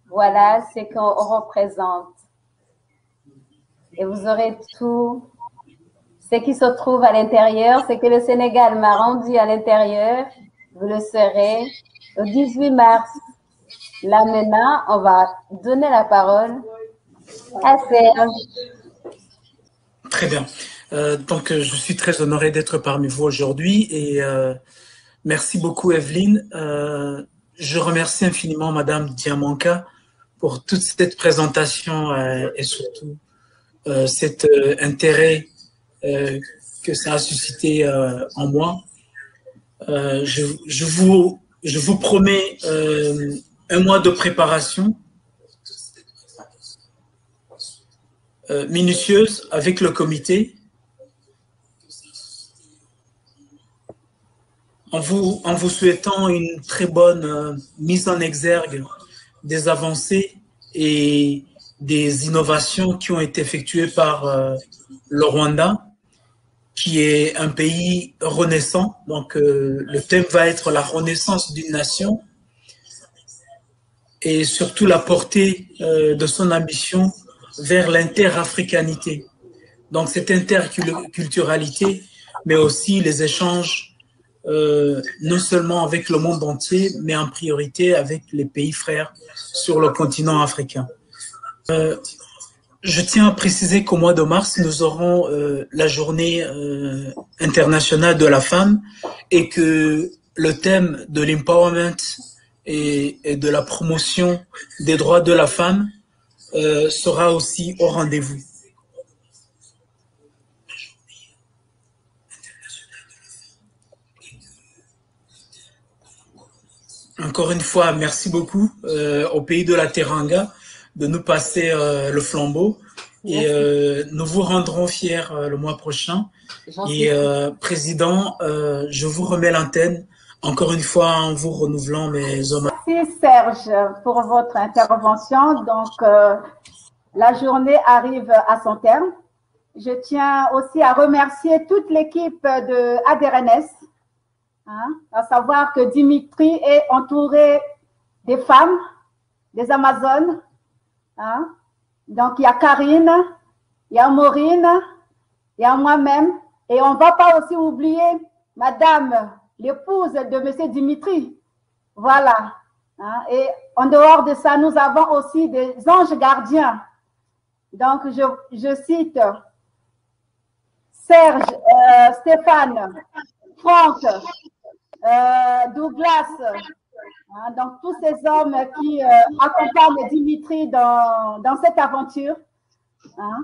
Speaker 9: Voilà ce qu'on représente. Et vous aurez tout ce qui se trouve à l'intérieur. Ce que le Sénégal m'a rendu à l'intérieur, vous le saurez le 18 mars. Là maintenant, on va donner la parole à Serge.
Speaker 10: Très bien. Donc, je suis très honoré d'être parmi vous aujourd'hui et merci beaucoup, Evelyne. Je remercie infiniment Madame Diamanka pour toute cette présentation et surtout cet intérêt que ça a suscité en moi. Je vous promets un mois de préparation minutieuse avec le comité en vous souhaitant une très bonne mise en exergue des avancées et des innovations qui ont été effectuées par le Rwanda, qui est un pays renaissant. Donc, le thème va être la renaissance d'une nation et surtout la portée de son ambition vers l'interafricanité. Donc, cette interculturalité, mais aussi les échanges non seulement avec le monde entier, mais en priorité avec les pays frères sur le continent africain. Je tiens à préciser qu'au mois de mars, nous aurons la journée internationale de la femme et que le thème de l'empowerment et de la promotion des droits de la femme sera aussi au rendez-vous. Encore une fois, merci beaucoup au pays de la Teranga de nous passer le flambeau. Et nous vous rendrons fiers le mois prochain. Et Président, je vous remets l'antenne, encore une fois en vous renouvelant mes hommages.
Speaker 7: Merci Serge pour votre intervention. Donc, la journée arrive à son terme. Je tiens aussi à remercier toute l'équipe de ADRNS, à savoir que Dimitri est entouré des femmes, des Amazones. Donc, il y a Karine, il y a Maureen, il y a moi-même. Et on ne va pas aussi oublier Madame, l'épouse de M. Dimitri. Voilà. Et en dehors de ça, nous avons aussi des anges gardiens. Donc, je cite Serge, Stéphane, Franck, Douglas, Hein, donc, tous ces hommes qui accompagnent Dimitri dans cette aventure. Hein.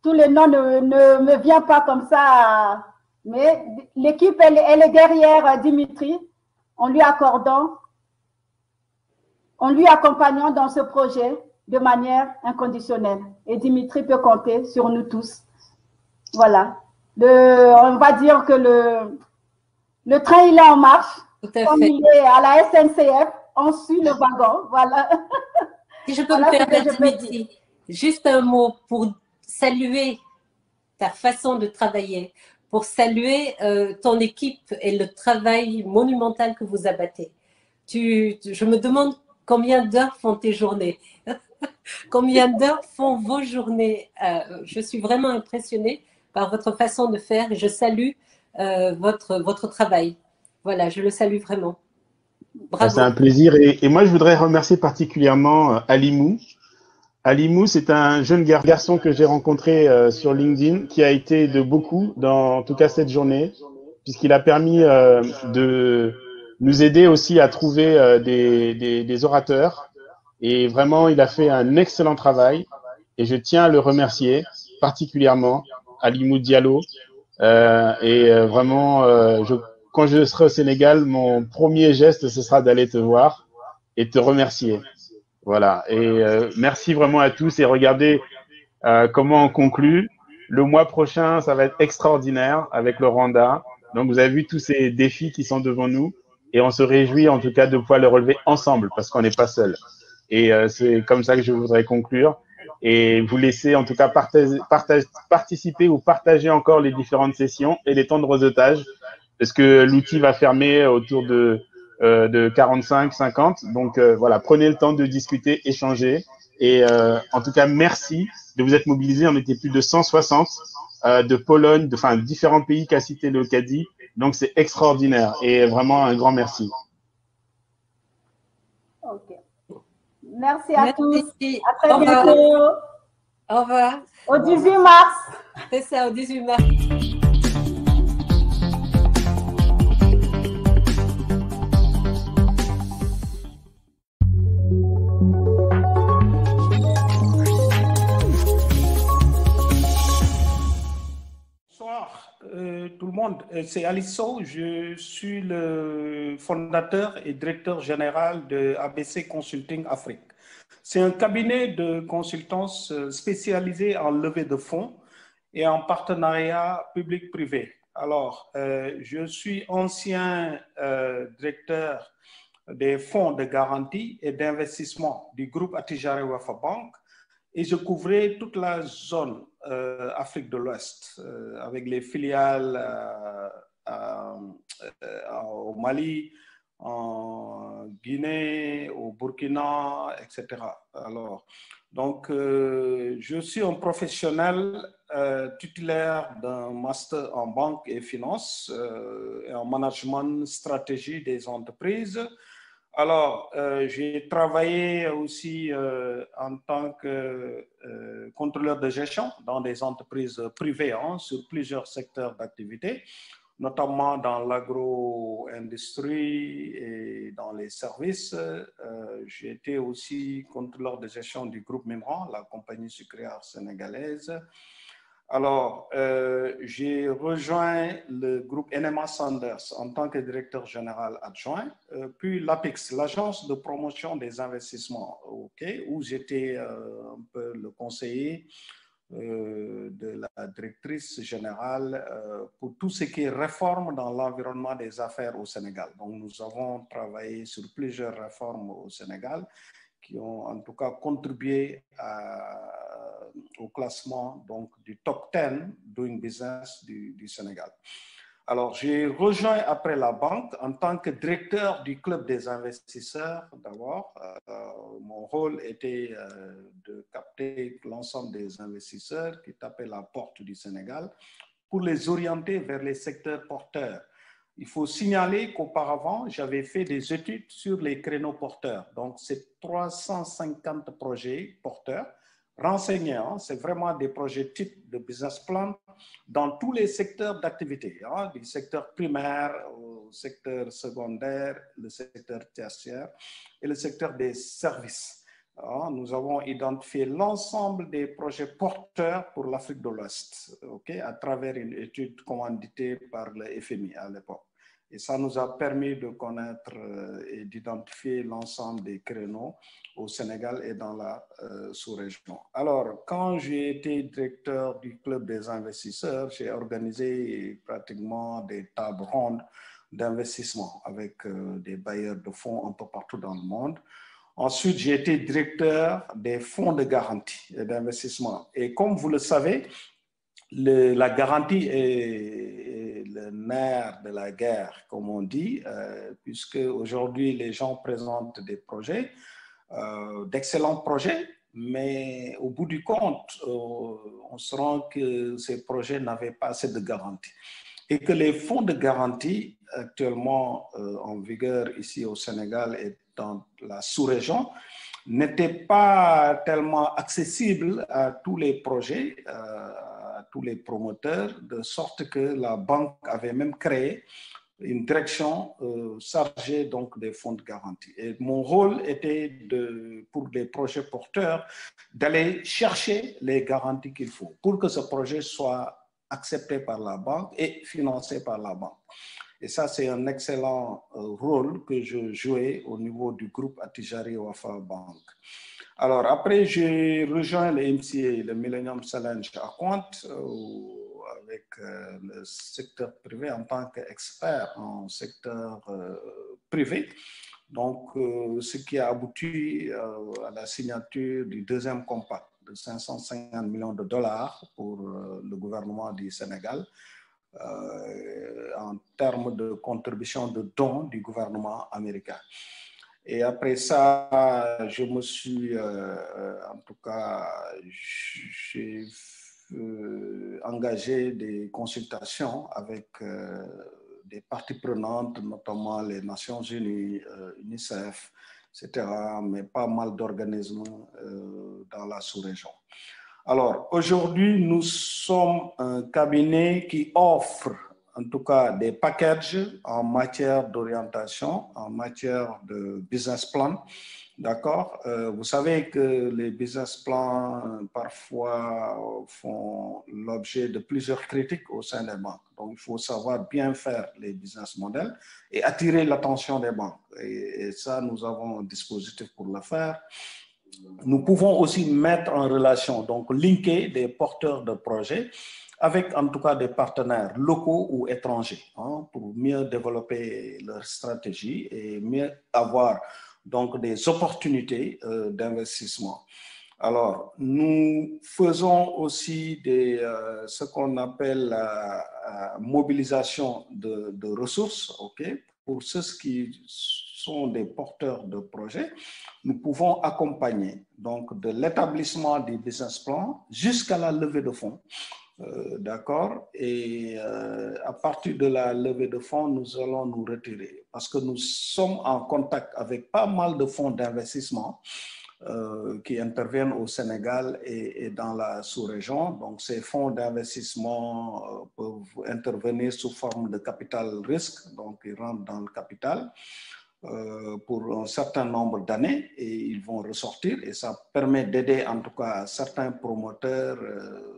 Speaker 7: Tous les noms ne me viennent pas comme ça, mais l'équipe, elle est derrière Dimitri, en lui accompagnant dans ce projet de manière inconditionnelle. Et Dimitri peut compter sur nous tous. Voilà. On va dire que le train, il est en marche.
Speaker 6: Tout à
Speaker 7: Comme
Speaker 6: fait.
Speaker 7: il est à la SNCF, on suit le wagon. Voilà.
Speaker 6: Si je peux me permettre, Dimitri, juste un mot pour saluer ta façon de travailler, pour saluer ton équipe et le travail monumental que vous abattez. Je me demande combien d'heures font tes journées. Combien d'heures font vos journées. Je suis vraiment impressionnée par votre façon de faire et je salue votre travail. Voilà, je le salue vraiment. Bravo.
Speaker 1: C'est un plaisir. Et moi, je voudrais remercier particulièrement Alimou. Alimou, c'est un jeune garçon que j'ai rencontré sur LinkedIn qui a été de beaucoup dans, en tout cas, cette journée, puisqu'il a permis de nous aider aussi à trouver des orateurs. Et vraiment, il a fait un excellent travail. Et je tiens à le remercier particulièrement, Alimou Diallo. Vraiment, quand je serai au Sénégal, mon premier geste, ce sera d'aller te voir et te remercier. Voilà. Et merci vraiment à tous. Et regardez comment on conclut. Le mois prochain, ça va être extraordinaire avec le Rwanda. Donc, vous avez vu tous ces défis qui sont devant nous. Et on se réjouit en tout cas de pouvoir les relever ensemble parce qu'on n'est pas seul. Et c'est comme ça que je voudrais conclure. Et vous laisser en tout cas participer ou partager encore les différentes sessions et les temps de réseautage. Parce que l'outil va fermer autour de 45-50. Donc voilà, prenez le temps de discuter, échanger. Et en tout cas, merci de vous être mobilisés. On était plus de 160 de Pologne, enfin différents pays qu'a cité le Cadi. Donc c'est extraordinaire et vraiment un grand merci.
Speaker 7: Ok. Merci à tous. À très
Speaker 6: Au revoir.
Speaker 7: bientôt.
Speaker 6: Au revoir.
Speaker 7: Au 18 mars.
Speaker 6: C'est ça, au 18 mars.
Speaker 5: Bonsoir tout le monde, c'est Alice Sow, je suis le fondateur et directeur général de ABC Consulting Afrique. C'est un cabinet de consultance spécialisé en levée de fonds et en partenariat public-privé. Alors, je suis ancien directeur des fonds de garantie et d'investissement du groupe Attijari Wafa Bank et je couvrais toute la zone Afrique de l'Ouest avec les filiales au Mali, en Guinée, au Burkina, etc. Alors, donc, je suis un professionnel titulaire d'un master en banque et finance et en management stratégie des entreprises. Alors, j'ai travaillé aussi en tant que contrôleur de gestion dans des entreprises privées sur plusieurs secteurs d'activité, notamment dans l'agro-industrie et dans les services. J'ai été aussi contrôleur de gestion du groupe Mimran, la compagnie sucrière sénégalaise. Alors, j'ai rejoint le groupe NMA Sanders en tant que directeur général adjoint, puis l'APIX, l'agence de promotion des investissements, où j'étais un peu le conseiller de la directrice générale pour tout ce qui est réforme dans l'environnement des affaires au Sénégal. Donc, nous avons travaillé sur plusieurs réformes au Sénégal qui ont en tout cas contribué au classement donc, du top 10 Doing Business du Sénégal. Alors, j'ai rejoint après la banque en tant que directeur du club des investisseurs d'abord. Mon rôle était de capter l'ensemble des investisseurs qui tapaient la porte du Sénégal pour les orienter vers les secteurs porteurs. Il faut signaler qu'auparavant, j'avais fait des études sur les créneaux porteurs. Donc, c'est 350 projets porteurs renseignés. C'est vraiment des projets types de business plan dans tous les secteurs d'activité, du secteur primaire au secteur secondaire, le secteur tertiaire et le secteur des services. Alors, nous avons identifié l'ensemble des projets porteurs pour l'Afrique de l'Ouest, à travers une étude commanditée par le FMI à l'époque. Et ça nous a permis de connaître et d'identifier l'ensemble des créneaux au Sénégal et dans la sous-région. Alors, quand j'ai été directeur du Club des investisseurs, j'ai organisé pratiquement des tables rondes d'investissement avec des bailleurs de fonds un peu partout dans le monde. Ensuite, j'ai été directeur des fonds de garantie et d'investissement. Et comme vous le savez, la garantie est le nerf de la guerre, comme on dit, puisque aujourd'hui, les gens présentent des projets, d'excellents projets, mais au bout du compte, on se rend que ces projets n'avaient pas assez de garantie. Et que les fonds de garantie actuellement en vigueur ici au Sénégal et dans la sous-région n'étaient pas tellement accessibles à tous les projets, à tous les promoteurs, de sorte que la banque avait même créé une direction chargée donc des fonds de garantie. Et mon rôle était, pour les projets porteurs, d'aller chercher les garanties qu'il faut pour que ce projet soit accepté par la banque et financé par la banque. Et ça, c'est un excellent rôle que je jouais au niveau du groupe Attijari Wafa Bank. Alors, après, j'ai rejoint le MCA, le Millennium Challenge Account, avec le secteur privé en tant qu'expert en secteur privé. Donc, ce qui a abouti à la signature du deuxième compact de 550 millions de dollars pour le gouvernement du Sénégal en termes de contribution de dons du gouvernement américain. Et après ça, je me suis, en tout cas, j'ai engagé des consultations avec des parties prenantes, notamment les Nations Unies, UNICEF, etc., mais pas mal d'organismes dans la sous-région. Alors, aujourd'hui, nous sommes un cabinet qui offre, en tout cas, des packages en matière d'orientation, en matière de business plan. D'accord? Vous savez que les business plans, parfois, font l'objet de plusieurs critiques au sein des banques. Donc, il faut savoir bien faire les business models et attirer l'attention des banques. Et ça, nous avons un dispositif pour le faire. Nous pouvons aussi mettre en relation, donc linker des porteurs de projets avec en tout cas des partenaires locaux ou étrangers pour mieux développer leur stratégie et mieux avoir donc des opportunités d'investissement. Alors, nous faisons aussi ce qu'on appelle la mobilisation de ressources, pour ceux qui sont des porteurs de projets. Nous pouvons accompagner donc de l'établissement du business plan jusqu'à la levée de fonds. D'accord? Et à partir de la levée de fonds, nous allons nous retirer parce que nous sommes en contact avec pas mal de fonds d'investissement qui interviennent au Sénégal et dans la sous-région. Donc, ces fonds d'investissement peuvent intervenir sous forme de capital risque, donc ils rentrent dans le capital pour un certain nombre d'années et ils vont ressortir et ça permet d'aider en tout cas certains promoteurs,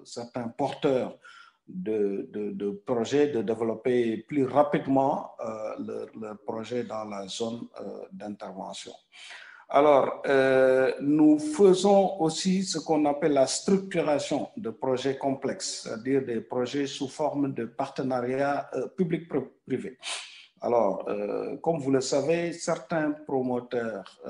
Speaker 5: certains porteurs de projets de développer plus rapidement leur projet dans la zone d'intervention. Alors, nous faisons aussi ce qu'on appelle la structuration de projets complexes, c'est-à-dire des projets sous forme de partenariat public-privé. Alors, comme vous le savez, certains promoteurs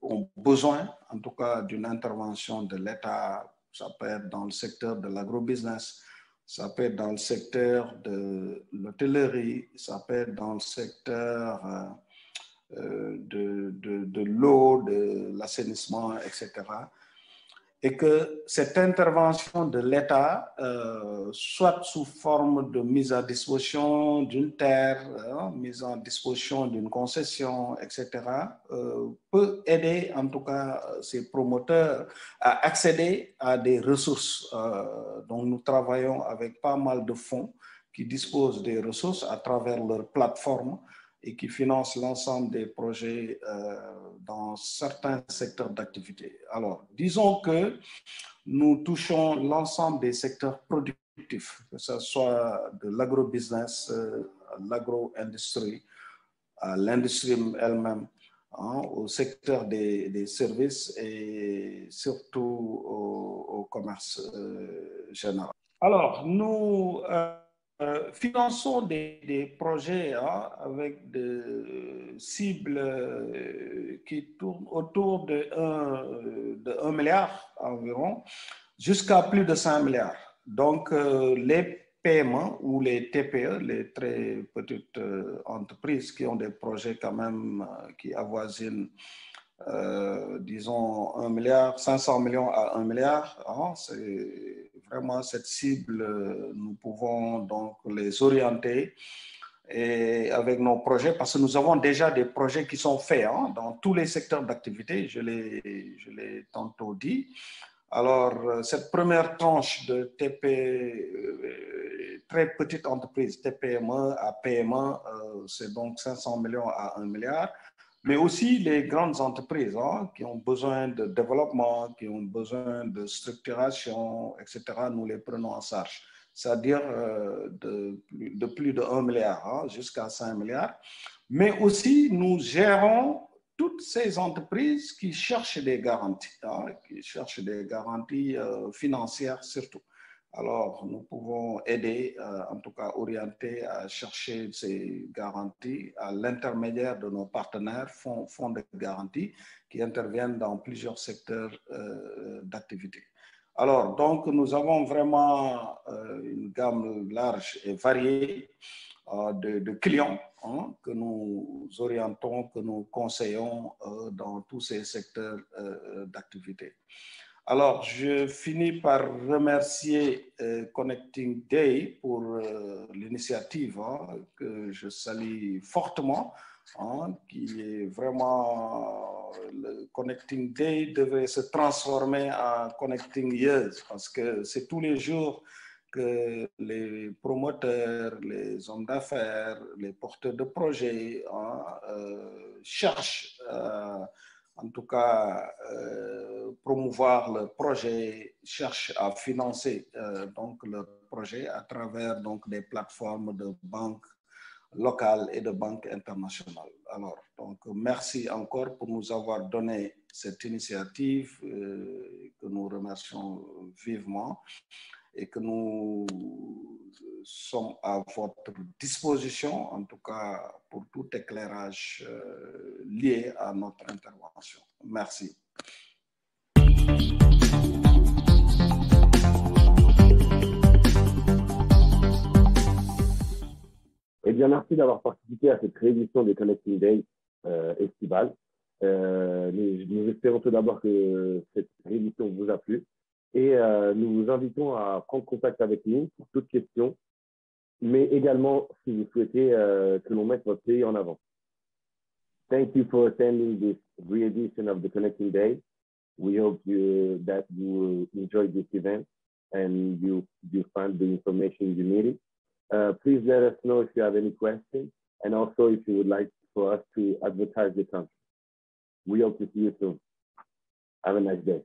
Speaker 5: ont besoin, en tout cas, d'une intervention de l'État. Ça peut être dans le secteur de l'agrobusiness, ça peut être dans le secteur de l'hôtellerie, ça peut être dans le secteur de l'eau, de l'assainissement, etc. Et que cette intervention de l'État, soit sous forme de mise à disposition d'une terre, mise à disposition d'une concession, etc., peut aider en tout cas ces promoteurs à accéder à des ressources. Donc nous travaillons avec pas mal de fonds qui disposent des ressources à travers leur plateforme et qui financent l'ensemble des projets dans certains secteurs d'activité. Alors, disons que nous touchons l'ensemble des secteurs productifs, que ce soit de l'agrobusiness, l'agro-industrie, à l'industrie elle-même, au secteur des services et surtout au commerce général. Alors, nous finançons des projets avec des cibles qui tournent autour de 1 milliard environ, jusqu'à plus de 5 milliards. Donc, les PME ou les TPE, les très petites entreprises qui ont des projets quand même qui avoisinent, disons, 1 milliard, 500 millions à 1 milliard, c'est vraiment cette cible, nous pouvons donc les orienter et avec nos projets, parce que nous avons déjà des projets qui sont faits dans tous les secteurs d'activité, je l'ai tantôt dit. Alors, cette première tranche de très petite entreprise, TPME à PME, c'est donc 500 millions à 1 milliard. Mais aussi les grandes entreprises qui ont besoin de développement, qui ont besoin de structuration, etc., nous les prenons en charge. C'est-à-dire de plus de 1 milliard jusqu'à 5 milliards. Mais aussi, nous gérons toutes ces entreprises qui cherchent des garanties, financières surtout. Alors, nous pouvons aider, en tout cas orienter à chercher ces garanties à l'intermédiaire de nos partenaires fonds de garantie qui interviennent dans plusieurs secteurs d'activité. Alors, donc, nous avons vraiment une gamme large et variée de clients que nous orientons, que nous conseillons dans tous ces secteurs d'activité. Alors, je finis par remercier Connecting Day pour l'initiative que je salue fortement, qui est vraiment, le Connecting Day devrait se transformer en Connecting Years, parce que c'est tous les jours que les promoteurs, les hommes d'affaires, les porteurs de projets cherchent en tout cas promouvoir le projet, cherchent à financer donc le projet à travers donc des plateformes de banques locales et de banques internationales. Alors, donc merci encore pour nous avoir donné cette initiative que nous remercions vivement et que nous sommes à votre disposition, en tout cas pour tout éclairage lié à notre intervention. Merci.
Speaker 11: Eh bien, merci d'avoir participé à cette réédition des Connecting Day estivale. Nous espérons tout d'abord que cette réédition vous a plu. Et nous vous invitons à prendre contact avec nous pour toute question, mais également si vous souhaitez que l'on mette votre pays en avant. Thank you for attending this re-edition of the Connecting Day. We hope that you enjoy this event and you find the information you needed. Please let us know if you have any questions and also if you would like for us to advertise the conference. We hope to see you soon. Have a nice day.